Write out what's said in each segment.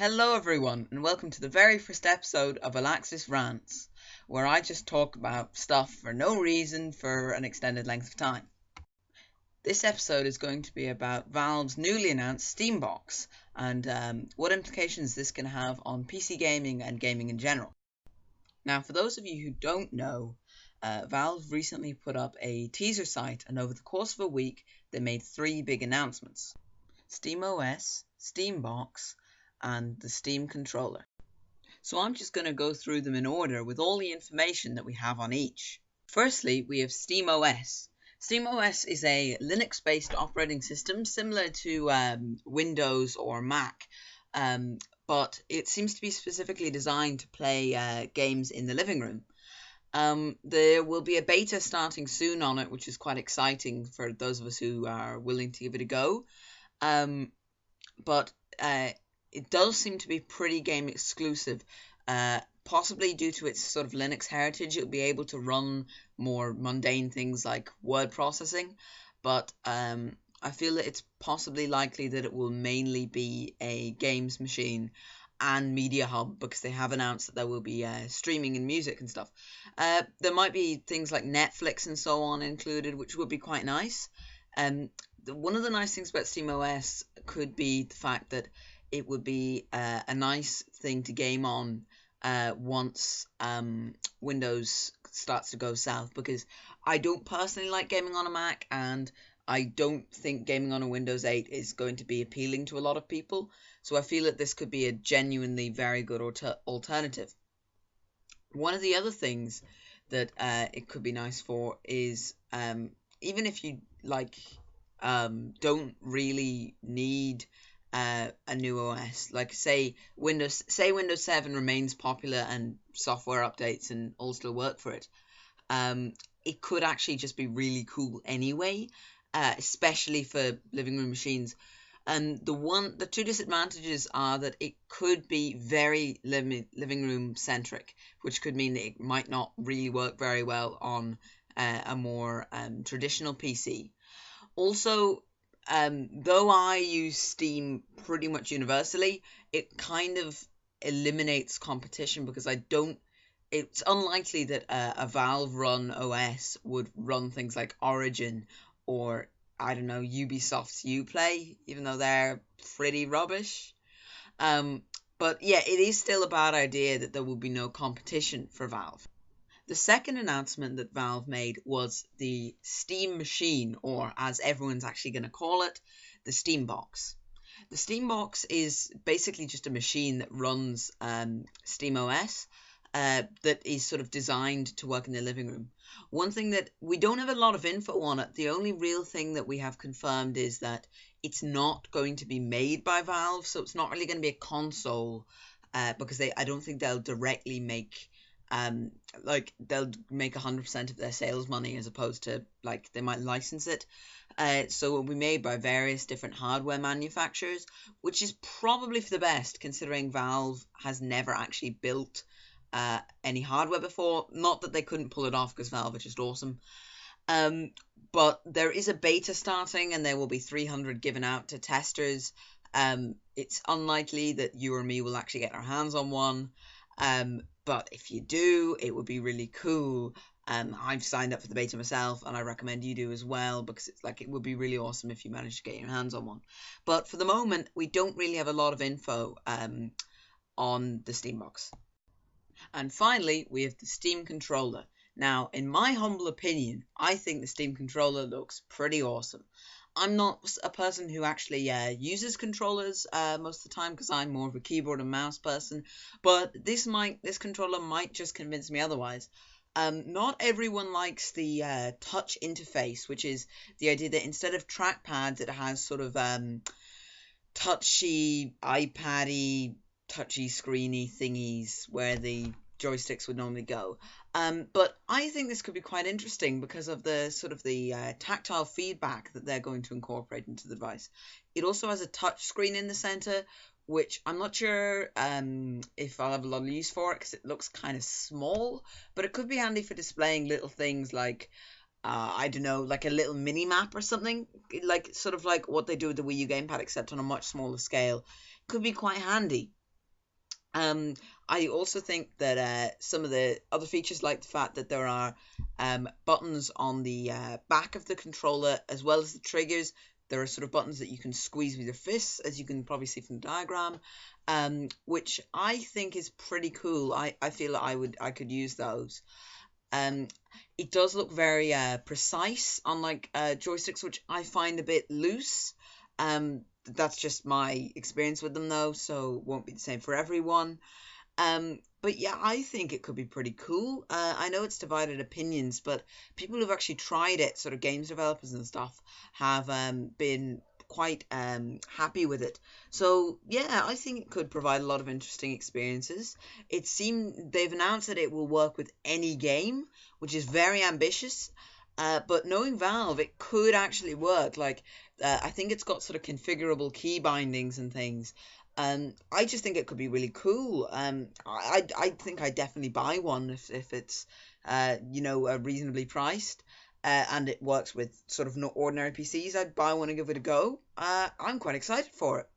Hello everyone and welcome to the very first episode of SteamBox Rants, where I just talk about stuff for no reason for an extended length of time. This episode is going to be about Valve's newly announced SteamBox and what implications this can have on PC gaming and gaming in general. Now, for those of you who don't know, Valve recently put up a teaser site, and over the course of a week they made three big announcements: SteamOS, SteamBox, and the Steam controller. So I'm just going to go through them in order with all the information that we have on each. Firstly, we have SteamOS. SteamOS is a Linux-based operating system similar to Windows or Mac, but it seems to be specifically designed to play games in the living room. There will be a beta starting soon on it, which is quite exciting for those of us who are willing to give it a go. But it does seem to be pretty game exclusive, possibly due to its sort of Linux heritage. It'll be able to run more mundane things like word processing, but I feel that it's possibly likely that it will mainly be a games machine and media hub, because they have announced that there will be streaming and music and stuff. There might be things like Netflix and so on included, which would be quite nice. One of the nice things about SteamOS could be the fact that it would be a nice thing to game on once Windows starts to go south, because I don't personally like gaming on a Mac, and I don't think gaming on a Windows 8 is going to be appealing to a lot of people. So I feel that this could be a genuinely very good alternative. One of the other things that it could be nice for is even if you don't really need a new OS, like say Windows 7 remains popular and software updates and all still work for it, it could actually just be really cool anyway, especially for living room machines. And the two disadvantages are that it could be very living room centric, which could mean that it might not really work very well on a more traditional PC. Also, though I use Steam pretty much universally, it kind of eliminates competition, because it's unlikely that a Valve run OS would run things like Origin or, I don't know, Ubisoft's Uplay, even though they're pretty rubbish. But yeah, it is still a bad idea that there will be no competition for Valve. The second announcement that Valve made was the Steam Machine, or as everyone's actually going to call it, the SteamBox. The SteamBox is basically just a machine that runs SteamOS, that is sort of designed to work in the living room. One thing that we don't have a lot of info on it, the only real thing that we have confirmed is that it's not going to be made by Valve, so it's not really going to be a console, because I don't think they'll directly make they'll make 100% of their sales money, as opposed to they might license it. So it will be made by various different hardware manufacturers, which is probably for the best, considering Valve has never actually built any hardware before. Not that they couldn't pull it off, because Valve are just awesome. But there is a beta starting, and there will be 300 given out to testers. It's unlikely that you or me will actually get our hands on one. But if you do, it would be really cool. I've signed up for the beta myself, and I recommend you do as well, because it would be really awesome if you managed to get your hands on one. But for the moment, we don't really have a lot of info on the SteamBox. And finally, we have the Steam controller. Now, in my humble opinion, I think the Steam controller looks pretty awesome. I'm not a person who actually uses controllers most of the time, because I'm more of a keyboard and mouse person, but this controller might just convince me otherwise. Not everyone likes the touch interface, which is the idea that instead of trackpads, it has sort of touchy, iPad-y, touchy, screeny thingies where the joysticks would normally go. But I think this could be quite interesting because of the sort of the tactile feedback that they're going to incorporate into the device. It also has a touch screen in the center, which I'm not sure if I'll have a lot of use for it, because it looks kind of small, but it could be handy for displaying little things like I don't know, like a little mini map or something, like sort of like what they do with the Wii U gamepad, except on a much smaller scale. Could be quite handy. I also think that some of the other features, like the fact that there are buttons on the back of the controller as well as the triggers. There are sort of buttons that you can squeeze with your fists, as you can probably see from the diagram, which I think is pretty cool. I feel that I could use those. Um, it does look very precise, unlike joysticks, which I find a bit loose. That's just my experience with them, though, so it won't be the same for everyone. But yeah, I think it could be pretty cool. I know it's divided opinions, but people who've actually tried it, sort of games developers and stuff, have been quite happy with it. So yeah, I think it could provide a lot of interesting experiences. It seemed they've announced that it will work with any game, which is very ambitious. But knowing Valve, it could actually work. Like, I think it's got sort of configurable key bindings and things. I just think it could be really cool. I think I'd definitely buy one if it's reasonably priced. And it works with sort of no ordinary PCs. I'd buy one and give it a go. I'm quite excited for it.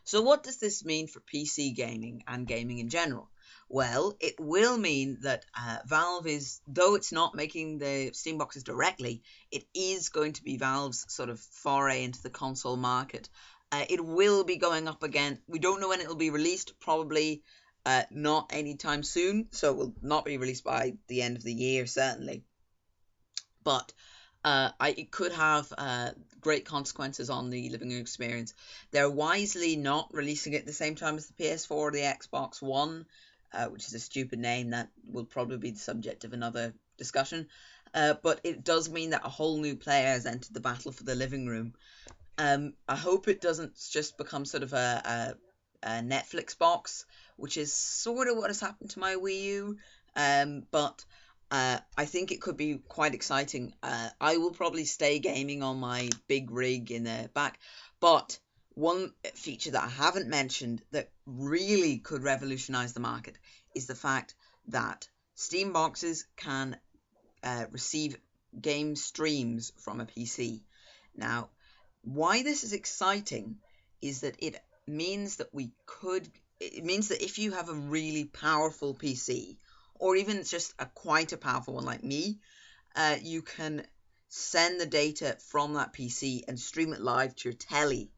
So what does this mean for PC gaming and gaming in general? Well, it will mean that Valve is, though it's not making the Steam boxes directly, it is going to be Valve's sort of foray into the console market. It will be going up again. We don't know when it will be released, probably not anytime soon, so it will not be released by the end of the year, certainly. But it could have great consequences on the living room experience. They're wisely not releasing it at the same time as the PS4 or the Xbox One, which is a stupid name that will probably be the subject of another discussion. But it does mean that a whole new player has entered the battle for the living room. I hope it doesn't just become sort of a Netflix box, which is sort of what has happened to my Wii U. But I think it could be quite exciting. I will probably stay gaming on my big rig in the back, but one feature that I haven't mentioned that really could revolutionize the market is the fact that Steam boxes can receive game streams from a PC. Now, why this is exciting is that it means that if you have a really powerful PC, or even just quite a powerful one like me, you can send the data from that PC and stream it live to your telly,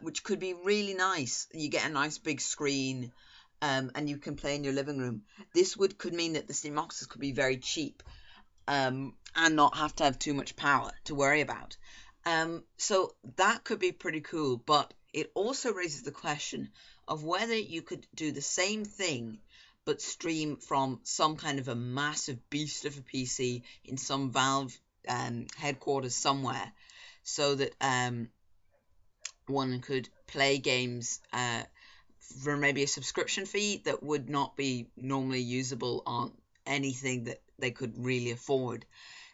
which could be really nice. You get a nice big screen, and you can play in your living room. This could mean that the Steam boxes could be very cheap, and not have to have too much power to worry about. So that could be pretty cool, but it also raises the question of whether you could do the same thing but stream from some kind of a massive beast of a PC in some Valve headquarters somewhere, so that one could play games for maybe a subscription fee that would not be normally usable on anything that they could really afford.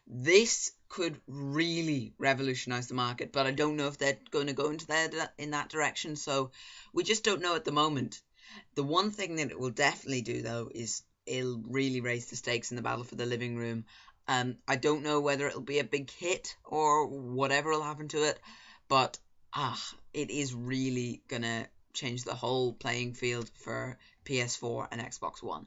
This could really revolutionize the market, but I don't know if they're going to go into in that direction, so we just don't know at the moment. The one thing that it will definitely do, though, is it'll really raise the stakes in the battle for the living room. I don't know whether it'll be a big hit or whatever will happen to it, but it is really going to change the whole playing field for PS4 and Xbox One.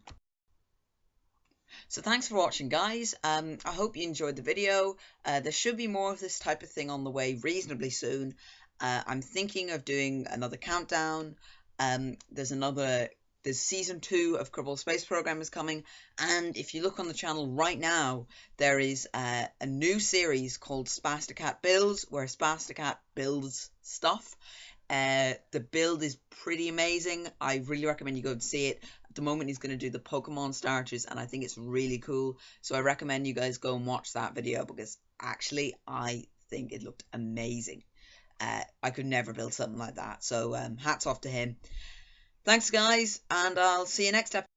So thanks for watching, guys. I hope you enjoyed the video. There should be more of this type of thing on the way reasonably soon. I'm thinking of doing another countdown. There's season 2 of Kerbal Space Program is coming, and if you look on the channel right now, there is a new series called Spasticat Builds, where Spasticat builds stuff. The build is pretty amazing. I really recommend you go and see it. At the moment, he's going to do the Pokemon starters, and I think it's really cool. So I recommend you guys go and watch that video, because actually I think it looked amazing. I could never build something like that. So hats off to him. Thanks, guys, and I'll see you next episode.